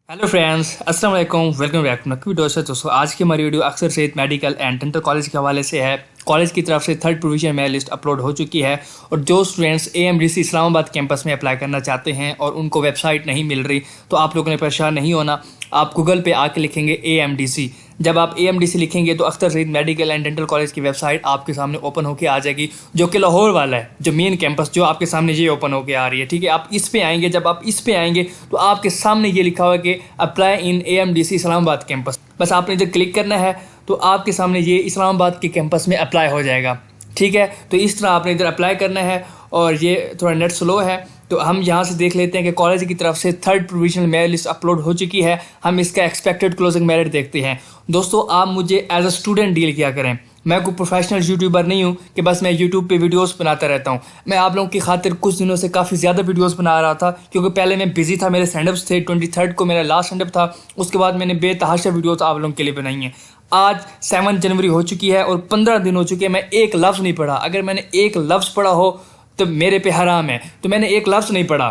Hello friends, अस्सलाम वालेकुम, welcome back to नक्की वीडियो। दोस्तों आज की हमारी वीडियो अक्सर सेहत मेडिकल एंड डेंटल कॉलेज के हवाले से है। कॉलेज की तरफ से third provision merit list upload हो चुकी है और जो स्टूडेंट्स AMDC इस्लामाबाद कैंपस में अप्लाई करना चाहते हैं और उनको वेबसाइट नहीं मिल रही तो आप लोगों ने परेशान नहीं होना। आप गूगल पे आके लिखेंगे AMDC। जब आप AMDC लिखेंगे तो Akhtar Saeed Medical and Dental College की वेबसाइट आपके सामने ओपन होकर आ जाएगी, जो कि लाहौर वाला है, जो मेन कैंपस जो आपके सामने ये ओपन होकर आ रही है। ठीक है, आप इस पे आएंगे। जब आप इस पे आएंगे तो आपके सामने ये लिखा हुआ है कि apply in AMDC Islamabad campus. बस आपने इधर क्लिक करना है तो आपके सामने ये इस्लामाबाद के कैंपस में अप्लाई हो जाएगा। ठीक है, तो इस तरह आपने इधर अप्लाई करना है। और ये थोड़ा नेट स्लो है तो हम यहाँ से देख लेते हैं कि कॉलेज की तरफ से third provisional merit list upload हो चुकी है। हम इसका एक्सपेक्टेड क्लोजिंग मेरिट देखते हैं। दोस्तों, आप मुझे एज अ स्टूडेंट डील किया करें। मैं कोई प्रोफेशनल यूट्यूबर नहीं हूँ कि बस मैं यूट्यूब पे वीडियोस बनाता रहता हूँ। मैं आप लोगों की खातिर कुछ दिनों से काफ़ी ज़्यादा वीडियोस बना रहा था, क्योंकि पहले मैं बिजी था, मेरे सेंडअप्स थे। 23 को मेरा लास्ट सेंडअप था। उसके बाद मैंने बेतहाशा वीडियोस आप लोगों के लिए बनाई हैं। आज 7 जनवरी हो चुकी है और 15 दिन हो चुके हैं, मैं एक लफ्ज़ नहीं पढ़ा। अगर मैंने एक लफ्ज़ पढ़ा हो तो मेरे पे हराम है, तो मैंने एक लफ्ज़ नहीं पढ़ा।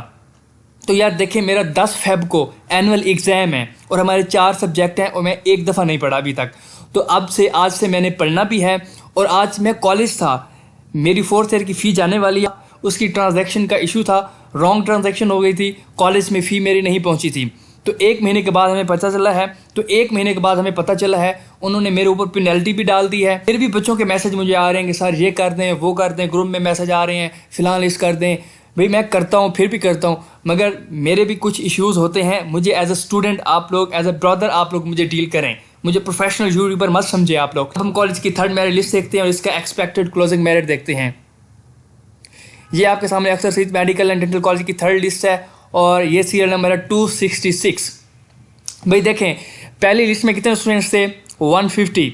तो यार देखिए, मेरा 10 फेब को एनुअल एग्ज़ाम है और हमारे 4 सब्जेक्ट हैं और मैं एक दफ़ा नहीं पढ़ा अभी तक। तो आज से मैंने पढ़ना भी है। और आज मैं कॉलेज था, मेरी 4th ईयर की फ़ी जाने वाली है। उसकी ट्रांजैक्शन का इशू था, रॉन्ग ट्रांजैक्शन हो गई थी, कॉलेज में फ़ी मेरी नहीं पहुंची थी। तो 1 महीने के बाद हमें पता चला है उन्होंने मेरे ऊपर पेनल्टी भी डाल दी है। फिर भी बच्चों के मैसेज मुझे आ रहे हैं कि सर ये कर दें, वो कर दें, ग्रुप में मैसेज आ रहे हैं फ़िलहाल इस कर दें। भाई मैं करता हूँ, फिर भी करता हूँ, मगर मेरे भी कुछ इश्यूज़ होते हैं। मुझे एज अ स्टूडेंट आप लोग, एज अ ब्रदर आप लोग मुझे डील करें। मुझे प्रोफेशनल यूट्यूबर मत समझे आप लोग। हम कॉलेज की थर्ड मेरिट लिस्ट देखते हैं और इसका एक्सपेक्टेड क्लोजिंग मेरिट देखते हैं। ये आपके सामने Akhtar Saeed Medical and Dental College की थर्ड लिस्ट है और ये सीरियल नंबर है 266। भाई देखें, पहली लिस्ट में कितने स्टूडेंट्स थे? 150,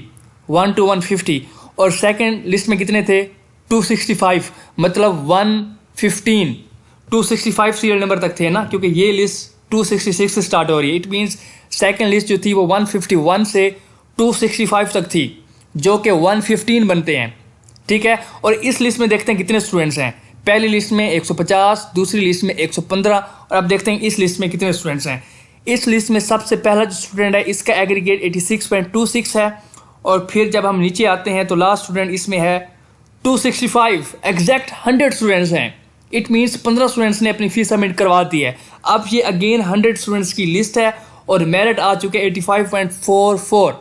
1 to 150। और सेकंड लिस्ट में कितने थे? 265, मतलब 115। 265 सीरियल नंबर तक थे ना, क्योंकि ये लिस्ट 266 से स्टार्ट हो रही है। इट मीन्स सेकंड लिस्ट जो थी वो 151 से 265 तक थी, जो कि 115 बनते हैं। ठीक है, और इस लिस्ट में देखते हैं कितने स्टूडेंट्स हैं। पहली लिस्ट में 150, दूसरी लिस्ट में 115 और अब देखते हैं इस लिस्ट में कितने स्टूडेंट्स हैं। इस लिस्ट में सबसे पहला जो स्टूडेंट है इसका एग्रीगेट 86.26 है। और फिर जब हम नीचे आते हैं तो लास्ट स्टूडेंट इसमें है 265। एग्जैक्ट 100 स्टूडेंट्स हैं। इट मीन्स 15 स्टूडेंट्स ने अपनी फीस सबमिट करवा दी है। अब ये अगेन 100 स्टूडेंट्स की लिस्ट है और मेरिट आ चुके 85.44।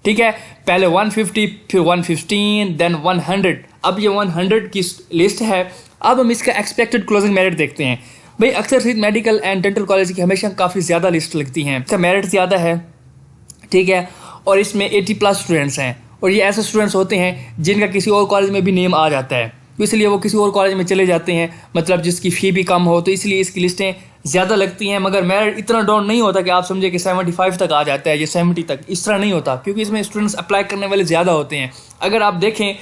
ठीक है, पहले 150, फिर 115, देन 100। अब ये 100 की लिस्ट है। अब हम इसका एक्सपेक्टेड क्लोजिंग मेरिट देखते हैं। भाई Akhtar Saeed Medical and Dental College की हमेशा काफ़ी ज़्यादा लिस्ट लगती हैं, इसका मेरिट ज़्यादा है। ठीक है, और इसमें 80+ स्टूडेंट्स हैं और ये ऐसे स्टूडेंट्स होते हैं जिनका किसी और कॉलेज में भी नेम आ जाता है, तो इसलिए वो किसी और कॉलेज में चले जाते हैं, मतलब जिसकी फ़ी भी कम हो, तो इसलिए इसकी लिस्टें ज़्यादा लगती हैं। मगर मेरिट इतना डाउन नहीं होता कि आप समझे कि 75 तक आ जाता है या 70 तक, इस तरह नहीं होता, क्योंकि इसमें स्टूडेंट्स अप्लाई करने वाले ज़्यादा होते हैं। अगर आप देखें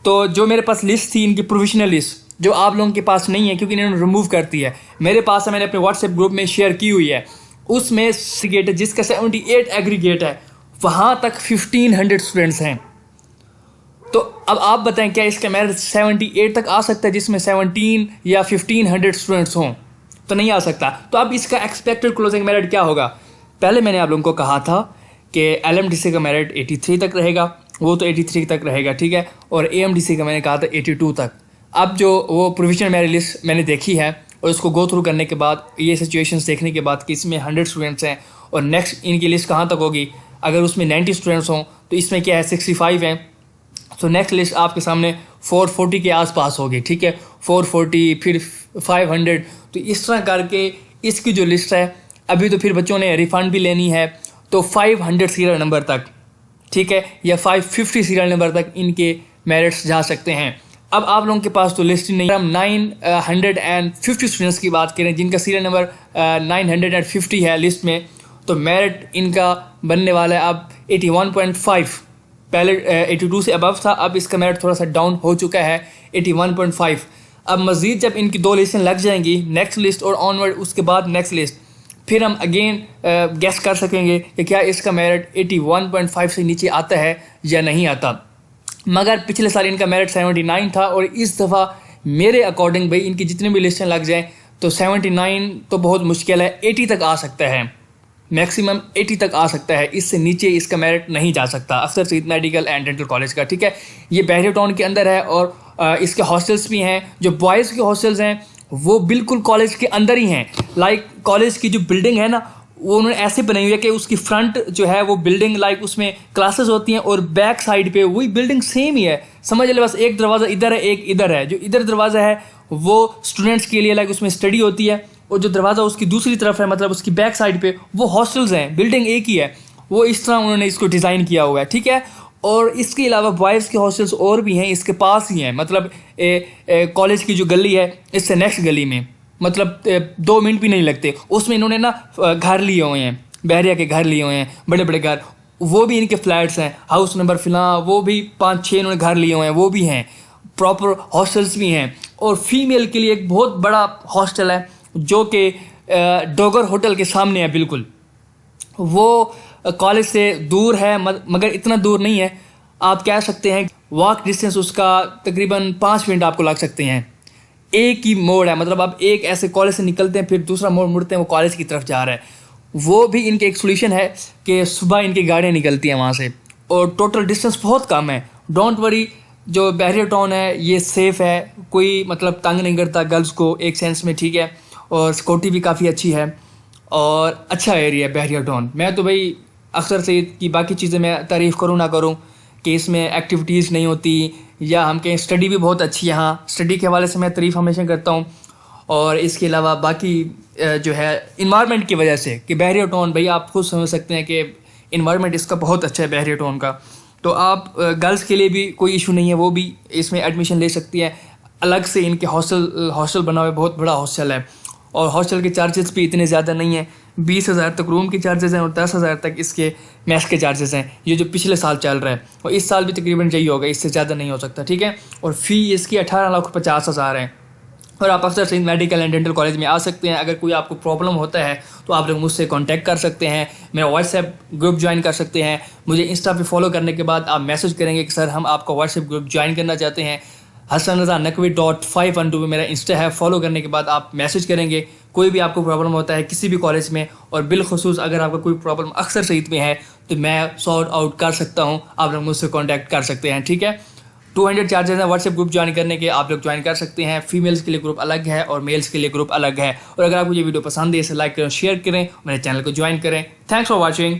तो जो मेरे पास लिस्ट थी इनकी प्रोविजनल लिस्ट, जो आप लोगों के पास नहीं है क्योंकि इन्होंने रिमूव कर दी है, मेरे पास है, मैंने अपने व्हाट्सएप ग्रुप में शेयर की हुई है। उसमें एग्रीगेट है जिसका 78 एग्रीगेट है, वहाँ तक 1500 स्टूडेंट्स हैं। तो अब आप बताएं क्या इसका मेरिट 78 तक आ सकता है जिसमें 17 या 1500 स्टूडेंट्स हों? तो नहीं आ सकता। तो अब इसका एक्सपेक्टेड क्लोजिंग मेरिट क्या होगा? पहले मैंने आप लोगों को कहा था कि LMDC का मेरिट 83 तक रहेगा, वो तो 83 तक रहेगा। ठीक है, और AMDC का मैंने कहा था 82 तक। अब जो वो प्रोविजनल मेरिट लिस्ट मैंने देखी है और उसको गो थ्रू करने के बाद, ये सिचुएशंस देखने के बाद कि इसमें 100 स्टूडेंट्स हैं और नेक्स्ट इनकी लिस्ट कहाँ तक होगी, अगर उसमें 90 स्टूडेंट्स हों तो इसमें क्या है 65 हैं, तो नेक्स्ट लिस्ट आपके सामने 440 के आसपास होगी। ठीक है, 440 फिर 500। तो इस तरह करके इसकी जो लिस्ट है, अभी तो फिर बच्चों ने रिफ़ंड भी लेनी है, तो 500 सीरियल नंबर तक, ठीक है, या 550 सीरियल नंबर तक इनके मेरिट्स जा सकते हैं। अब आप लोगों के पास तो लिस्ट नहीं है। हम 950 स्टूडेंट्स की बात करें जिनका सीरियल नंबर 950 है लिस्ट में, तो मेरिट इनका बनने वाला है अब 81.5। पहले 82 से अबव था, अब इसका मेरिट थोड़ा सा डाउन हो चुका है 81.5। अब मज़ीद जब इनकी 2 लिस्टें लग जाएंगी, नेक्स्ट लिस्ट और ऑनवर्ड, उसके बाद नेक्स्ट लिस्ट, फिर हम अगेन गेस कर सकेंगे कि क्या इसका मेरिट 81.5 से नीचे आता है या नहीं आता। मगर पिछले साल इनका मेरिट 79 था और इस दफ़ा मेरे अकॉर्डिंग भाई इनकी जितनी भी लिस्टें लग जाएँ तो 79 तो बहुत मुश्किल है, 80 तक आ सकता है। मैक्सिमम 80 तक आ सकता है, इससे नीचे इसका मेरिट नहीं जा सकता Akhtar Saeed Medical and Dental College का, ठीक है। ये बहरिया टाउन के अंदर है और इसके हॉस्टल्स भी हैं। जो बॉयज़ के हॉस्टल्स हैं वो बिल्कुल कॉलेज के अंदर ही हैं। लाइक कॉलेज की जो बिल्डिंग है ना, वो उन्होंने ऐसे बनाई हुई है कि उसकी फ्रंट जो है वो बिल्डिंग लाइक उसमें क्लासेस होती हैं और बैक साइड पे वही बिल्डिंग सेम ही है, समझ ले। बस एक दरवाज़ा इधर है, एक इधर है। जो इधर दरवाज़ा है वो स्टूडेंट्स के लिए लाइक उसमें स्टडी होती है, और जो दरवाज़ा उसकी दूसरी तरफ है मतलब उसकी बैक साइड पे वो हॉस्टल्स हैं। बिल्डिंग एक ही है, वो इस तरह उन्होंने इसको डिज़ाइन किया हुआ है, ठीक है। और इसके अलावा बॉयज़ के हॉस्टल्स और भी हैं, इसके पास ही हैं। मतलब कॉलेज की जो गली है इससे नेक्स्ट गली में मतलब 2 मिनट भी नहीं लगते। उसमें इन्होंने ना घर लिए हुए हैं, बहरिया के घर लिए हुए हैं, बड़े बड़े घर। वो भी इनके फ्लैट्स हैं, हाउस नंबर फिलहाल वो भी 5-6 इन्होंने घर लिए हुए हैं, वो भी हैं। प्रॉपर हॉस्टल्स भी हैं। और फीमेल के लिए एक बहुत बड़ा हॉस्टल है जो कि डोगर होटल के सामने है बिल्कुल। वो कॉलेज से दूर है मगर इतना दूर नहीं है, आप कह सकते हैं वॉक डिस्टेंस उसका तकरीबन 5 मिनट आपको लग सकते हैं। एक ही मोड़ है, मतलब आप एक ऐसे कॉलेज से निकलते हैं फिर दूसरा मोड़ मुड़ते हैं वो कॉलेज की तरफ जा रहा है। वो भी इनके एक सोल्यूशन है कि सुबह इनकी गाड़ियाँ निकलती हैं वहाँ से, और टोटल डिस्टेंस बहुत कम है। डोंट वरी, जो बहरिया टाउन है ये सेफ़ है, कोई मतलब तंग नहीं करता गर्ल्स को एक सेंस में, ठीक है। और सिक्योरिटी भी काफ़ी अच्छी है और अच्छा एरिया है बहरिया टाउन। मैं तो भाई अख्तर सईद की बाकी चीज़ें मैं तारीफ़ करूँ ना करूँ कि इसमें एक्टिविटीज़ नहीं होती या हम कहें स्टडी भी बहुत अच्छी है। हाँ, स्टडी के हवाले से मैं तारीफ़ हमेशा करता हूँ। और इसके अलावा बाकी जो है इन्वायरमेंट की वजह से कि बहरिया टाउन, भाई आप खुद समझ सकते हैं कि इन्वायरमेंट इसका बहुत अच्छा है बहरिया टाउन का। तो आप गर्ल्स के लिए भी कोई इशू नहीं है, वो भी इसमें एडमिशन ले सकती है। अलग से इनके हॉस्टल बना हुआ है, बहुत बड़ा हॉस्टल है। और हॉस्टल के चार्जेस भी इतने ज़्यादा नहीं हैं, 20,000 तक रूम के चार्जेस हैं और 10,000 तक इसके मैस के चार्जेस हैं। ये जो पिछले साल चल रहा है, और इस साल भी तकरीबन यही होगा, इससे ज़्यादा नहीं हो सकता, ठीक है। और फ़ी इसकी 18,50,000 है। और आप Akhtar Saeed Medical and Dental College में आ सकते हैं। अगर कोई आपको प्रॉब्लम होता है तो आप लोग मुझसे कांटेक्ट कर सकते हैं, मेरा व्हाट्सएप ग्रुप ज्वाइन कर सकते हैं। मुझे इंस्टा पे फॉलो करने के बाद आप मैसेज करेंगे कि सर हम आपका व्हाट्सएप ग्रुप ज्वाइन करना चाहते हैं। HasanRazaNaqvi.512 में मेरा इंस्टा है। फॉलो करने के बाद आप मैसेज करेंगे, कोई भी आपको प्रॉब्लम होता है किसी भी कॉलेज में, और बिलखुसूस अगर आपका कोई प्रॉब्लम अख्तर सईद में है तो मैं सॉर्ट आउट कर सकता हूँ। आप लोग मुझसे कॉन्टैक्ट कर सकते हैं, ठीक है। 200 चार्जेस हैं व्हाट्सएप ग्रुप ज्वाइन करने के, आप लोग ज्वाइन कर सकते हैं। फीमेल्स के लिए ग्रुप अलग है और मेल्स के लिए ग्रुप अलग है। और अगर आपको ये वीडियो पसंद है इसे लाइक करें, शेयर करें, मेरे चैनल को ज्वाइन करें। Thanks for watching.